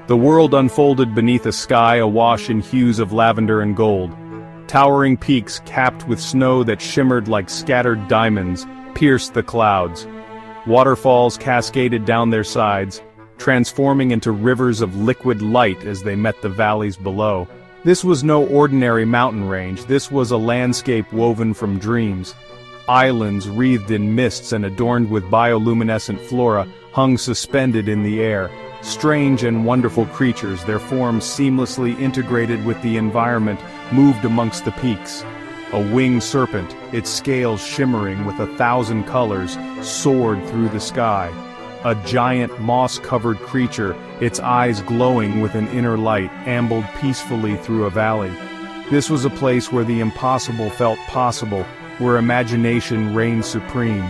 The world unfolded beneath a sky awash in hues of lavender and gold. Towering peaks capped with snow that shimmered like scattered diamonds pierced the clouds. Waterfalls cascaded down their sides, transforming into rivers of liquid light as they met the valleys below. This was no ordinary mountain range, this was a landscape woven from dreams. Islands wreathed in mists and adorned with bioluminescent flora hung suspended in the air. Strange and wonderful creatures, their forms seamlessly integrated with the environment, moved amongst the peaks. A winged serpent, its scales shimmering with 1,000 colors, soared through the sky. A giant moss-covered creature, its eyes glowing with an inner light, ambled peacefully through a valley. This was a place where the impossible felt possible, where imagination reigned supreme.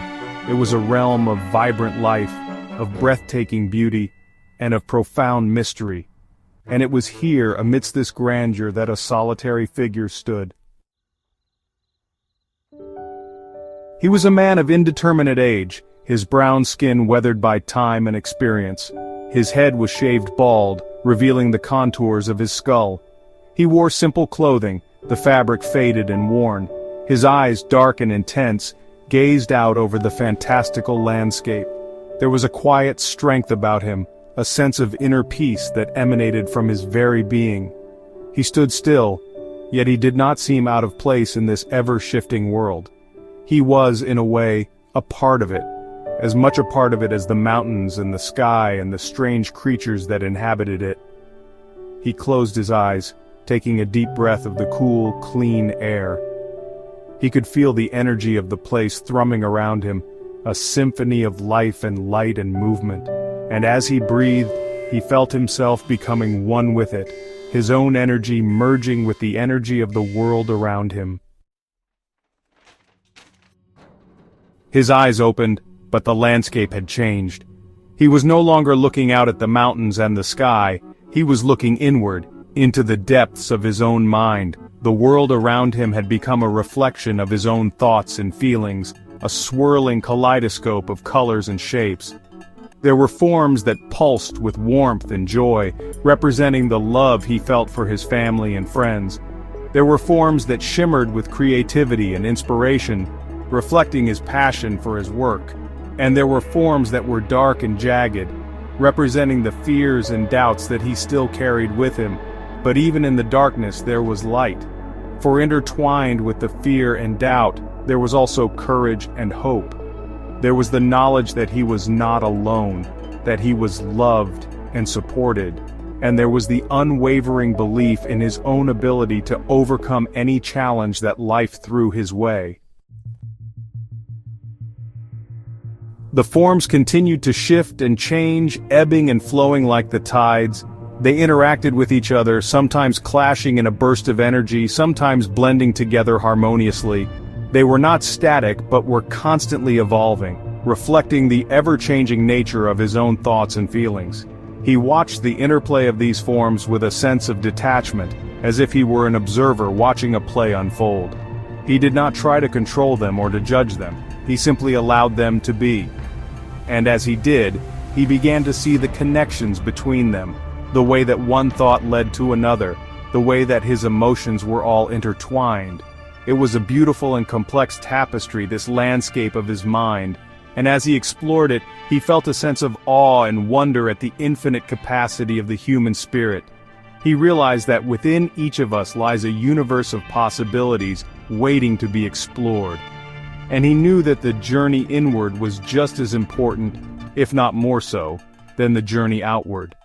It was a realm of vibrant life, of breathtaking beauty, and of profound mystery. And it was here, amidst this grandeur, that a solitary figure stood. He was a man of indeterminate age, his brown skin weathered by time and experience. His head was shaved bald, revealing the contours of his skull. He wore simple clothing, the fabric faded and worn. His eyes, dark and intense, gazed out over the fantastical landscape. There was a quiet strength about him, a sense of inner peace that emanated from his very being. He stood still, yet he did not seem out of place in this ever-shifting world. He was, in a way, a part of it, as much a part of it as the mountains and the sky and the strange creatures that inhabited it. He closed his eyes, taking a deep breath of the cool, clean air. He could feel the energy of the place thrumming around him, a symphony of life and light and movement. And as he breathed, he felt himself becoming one with it, his own energy merging with the energy of the world around him. His eyes opened, but the landscape had changed. He was no longer looking out at the mountains and the sky, he was looking inward, into the depths of his own mind. The world around him had become a reflection of his own thoughts and feelings, a swirling kaleidoscope of colors and shapes. There were forms that pulsed with warmth and joy, representing the love he felt for his family and friends. There were forms that shimmered with creativity and inspiration, reflecting his passion for his work. And there were forms that were dark and jagged, representing the fears and doubts that he still carried with him. But even in the darkness there was light. For intertwined with the fear and doubt, there was also courage and hope. There was the knowledge that he was not alone, that he was loved and supported, and there was the unwavering belief in his own ability to overcome any challenge that life threw his way. The forms continued to shift and change, ebbing and flowing like the tides. They interacted with each other, sometimes clashing in a burst of energy, sometimes blending together harmoniously. They were not static, but were constantly evolving, reflecting the ever-changing nature of his own thoughts and feelings. He watched the interplay of these forms with a sense of detachment, as if he were an observer watching a play unfold. He did not try to control them or to judge them, he simply allowed them to be. And as he did, he began to see the connections between them, the way that one thought led to another, the way that his emotions were all intertwined. It was a beautiful and complex tapestry, this landscape of his mind, and as he explored it, he felt a sense of awe and wonder at the infinite capacity of the human spirit. He realized that within each of us lies a universe of possibilities waiting to be explored. And he knew that the journey inward was just as important, if not more so, than the journey outward.